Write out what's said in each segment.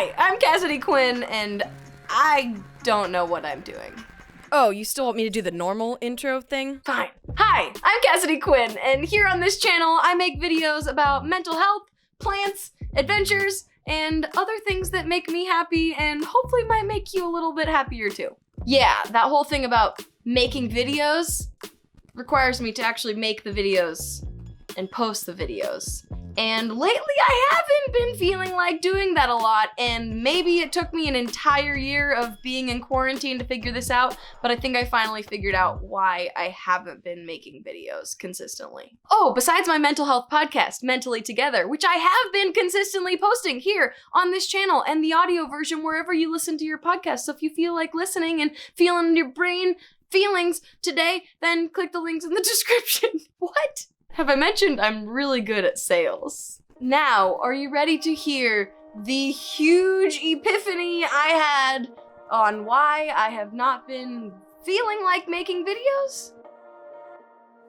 Hi, I'm Cassidy Quinn, and I don't know what I'm doing. Oh, you still want me to do the normal intro thing? Fine. Hi, I'm Cassidy Quinn, and here on this channel, I make videos about mental health, plants, adventures, and other things that make me happy and hopefully might make you a little bit happier too. Yeah, that whole thing about making videos requires me to actually make the videos and post the videos. And lately I haven't been feeling like doing that a lot, and maybe it took me an entire year of being in quarantine to figure this out, but I think I finally figured out why I haven't been making videos consistently. Oh, besides my mental health podcast, Mentally Together, which I have been consistently posting here on this channel and the audio version wherever you listen to your podcast. So if you feel like listening and feeling your brain feelings today, then click the links in the description. What? Have I mentioned I'm really good at sales? Now, are you ready to hear the huge epiphany I had on why I have not been feeling like making videos?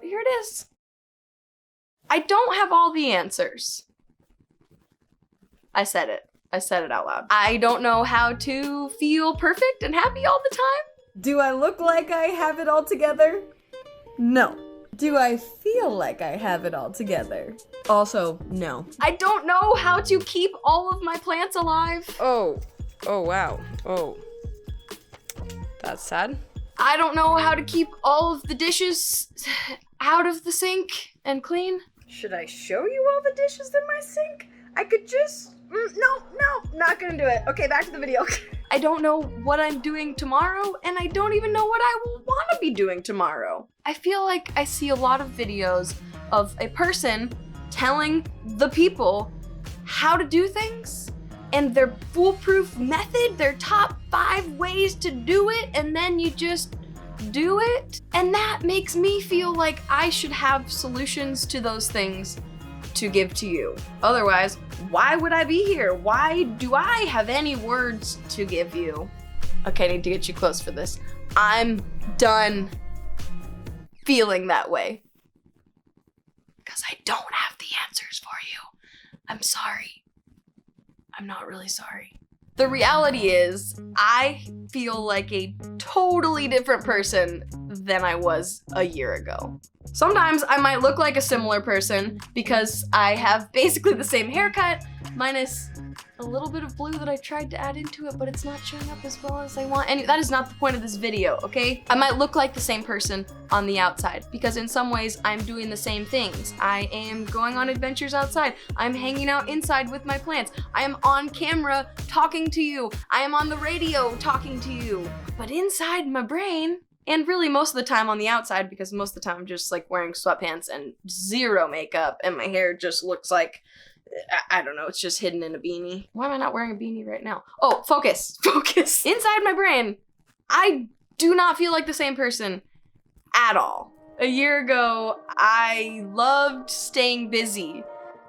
Here it is. I don't have all the answers. I said it out loud. I don't know how to feel perfect and happy all the time. Do I look like I have it all together? No. Do I feel like I have it all together? Also, no. I don't know how to keep all of my plants alive. Oh wow. Oh. That's sad. I don't know how to keep all of the dishes out of the sink and clean. Should I show you all the dishes in my sink? I could just... No, not gonna do it. Okay, back to the video. I don't know what I'm doing tomorrow, and I don't even know what I will want to be doing tomorrow. I feel like I see a lot of videos of a person telling the people how to do things and their foolproof method, their top 5 ways to do it, and then you just do it. And that makes me feel like I should have solutions to those things to give to you. Otherwise, why would I be here? Why do I have any words to give you? Okay, I need to get you close for this. I'm done feeling that way. Because I don't have the answers for you. I'm sorry. I'm not really sorry. The reality is, I feel like a totally different person than I was a year ago. Sometimes I might look like a similar person because I have basically the same haircut, minus a little bit of blue that I tried to add into it, but it's not showing up as well as I want. And that is not the point of this video, okay? I might look like the same person on the outside because in some ways I'm doing the same things. I am going on adventures outside. I'm hanging out inside with my plants. I am on camera talking to you. I am on the radio talking to you. But inside my brain, and really most of the time on the outside, because most of the time I'm just like wearing sweatpants and zero makeup and my hair just looks like, I don't know, it's just hidden in a beanie. Why am I not wearing a beanie right now? Oh, focus. Inside my brain, I do not feel like the same person at all. A year ago, I loved staying busy.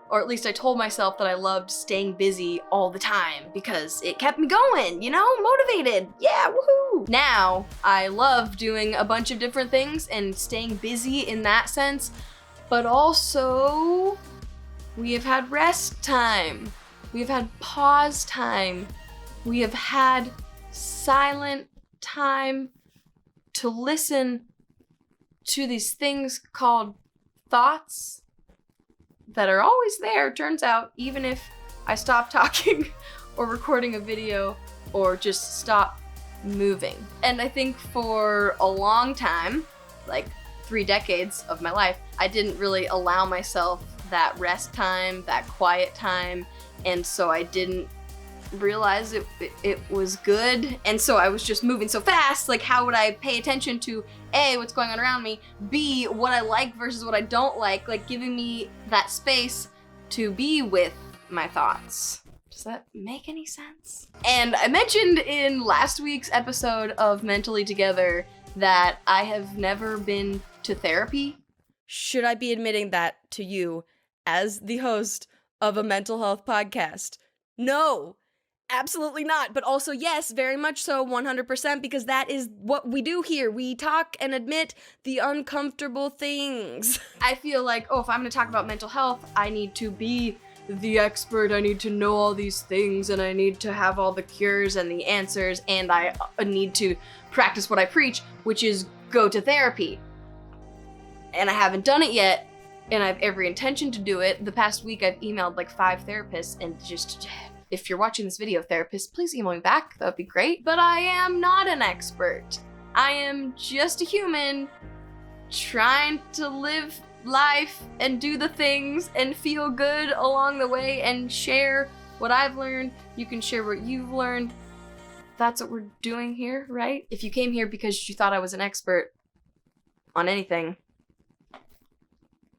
Or at least I told myself that I loved staying busy all the time because it kept me going, you know, motivated. Yeah, woohoo! Now, I love doing a bunch of different things and staying busy in that sense, but also we have had rest time. We have had pause time. We have had silent time to listen to these things called thoughts that are always there, turns out, even if I stop talking or recording a video or just stop moving. And I think for a long time, like 3 decades of my life, I didn't really allow myself that rest time, that quiet time, and so I didn't realize it was good, and so I was just moving so fast. Like, how would I pay attention to A, what's going on around me, B, what I like versus what I don't like giving me that space to be with my thoughts. Does that make any sense? And I mentioned in last week's episode of Mentally Together that I have never been to therapy. Should I be admitting that to you as the host of a mental health podcast? No. Absolutely not. But also, yes, very much so, 100%, because that is what we do here. We talk and admit the uncomfortable things. I feel like, if I'm going to talk about mental health, I need to be the expert, I need to know all these things, and I need to have all the cures and the answers, and I need to practice what I preach, which is go to therapy. And I haven't done it yet, and I have every intention to do it. The past week I've emailed like 5 therapists, and just, if you're watching this video, therapist, please email me back, that would be great. But I am not an expert. I am just a human trying to live life and do the things and feel good along the way and share what I've learned. You can share what you've learned. That's what we're doing here, right? If you came here because you thought I was an expert on anything,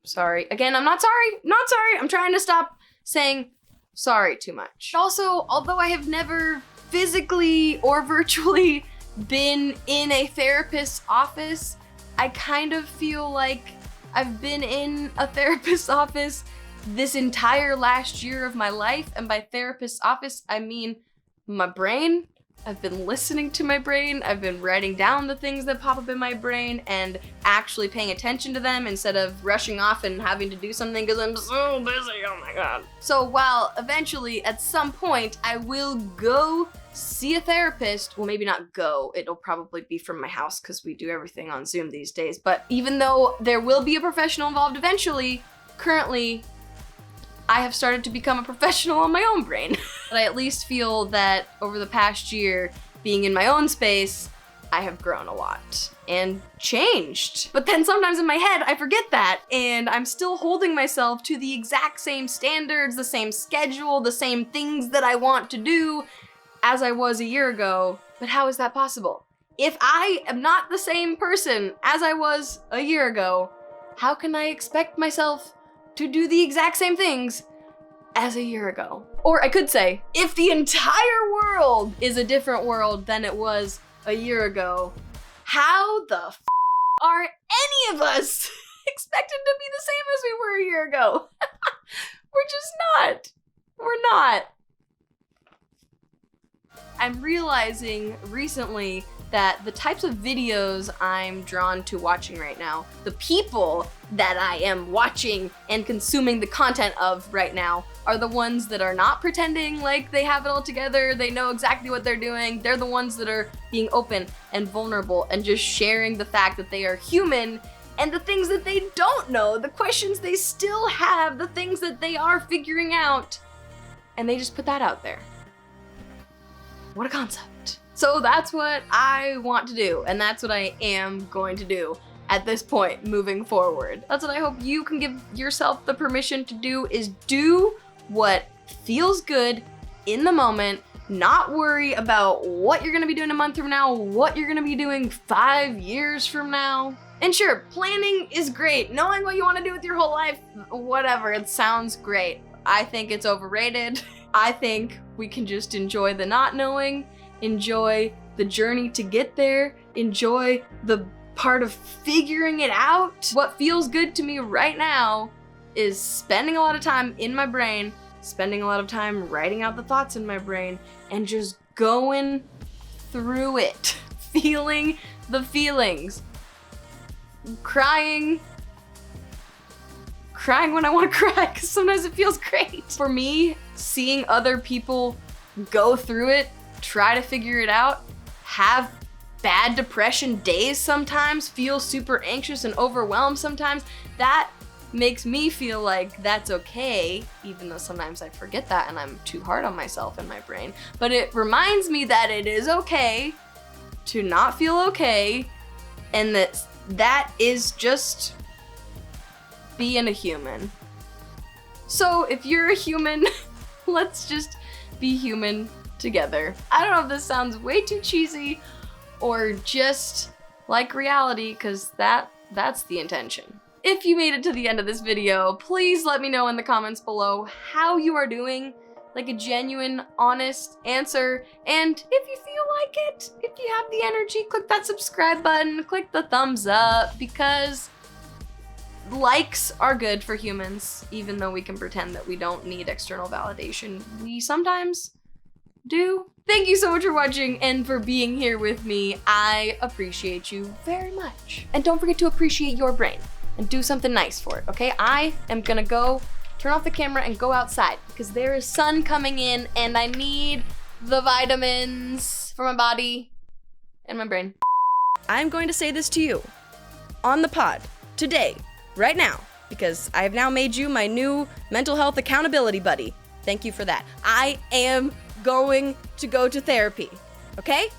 sorry. Again, I'm not sorry. I'm trying to stop saying sorry too much. Also, although I have never physically or virtually been in a therapist's office, I kind of feel like I've been in a therapist's office this entire last year of my life, and by therapist's office, I mean my brain. I've been listening to my brain, I've been writing down the things that pop up in my brain and actually paying attention to them instead of rushing off and having to do something because I'm so busy, oh my god. So while eventually, at some point, I will go see a therapist, well maybe not go, it'll probably be from my house because we do everything on Zoom these days, but even though there will be a professional involved eventually, currently I have started to become a professional on my own brain. But I at least feel that over the past year, being in my own space, I have grown a lot and changed. But then sometimes in my head, I forget that, and I'm still holding myself to the exact same standards, the same schedule, the same things that I want to do as I was a year ago. But how is that possible? If I am not the same person as I was a year ago, how can I expect myself to do the exact same things as a year ago? Or I could say, if the entire world is a different world than it was a year ago, how the f are any of us expected to be the same as we were a year ago? We're just not. We're not. I'm realizing recently that the types of videos I'm drawn to watching right now, the people that I am watching and consuming the content of right now, are the ones that are not pretending like they have it all together, they know exactly what they're doing. They're the ones that are being open and vulnerable and just sharing the fact that they are human and the things that they don't know, the questions they still have, the things that they are figuring out, and they just put that out there. What a concept. So that's what I want to do, and that's what I am going to do at this point moving forward. That's what I hope you can give yourself the permission to do, is do what feels good in the moment, not worry about what you're gonna be doing a month from now, what you're gonna be doing 5 years from now. And sure, planning is great. Knowing what you wanna do with your whole life, whatever, it sounds great. I think it's overrated. I think we can just enjoy the not knowing, enjoy the journey to get there, enjoy the part of figuring it out. What feels good to me right now is spending a lot of time in my brain, spending a lot of time writing out the thoughts in my brain, and just going through it, feeling the feelings, crying when I want to cry, because sometimes it feels great. For me, seeing other people go through it, try to figure it out, have bad depression days sometimes, feel super anxious and overwhelmed sometimes, that makes me feel like that's okay, even though sometimes I forget that and I'm too hard on myself in my brain. But it reminds me that it is okay to not feel okay, and that is just being a human. So if you're a human, let's just be human together. I don't know if this sounds way too cheesy or just like reality, because that's the intention. If you made it to the end of this video, please let me know in the comments below how you are doing, like a genuine, honest answer. And if you feel like it, if you have the energy, click that subscribe button, click the thumbs up, because likes are good for humans, even though we can pretend that we don't need external validation. We sometimes do. Thank you so much for watching and for being here with me. I appreciate you very much. And don't forget to appreciate your brain and do something nice for it, okay? I am gonna go turn off the camera and go outside because there is sun coming in and I need the vitamins for my body and my brain. I'm going to say this to you on the pod today, right now, because I have now made you my new mental health accountability buddy. Thank you for that. I am going to go to therapy, okay?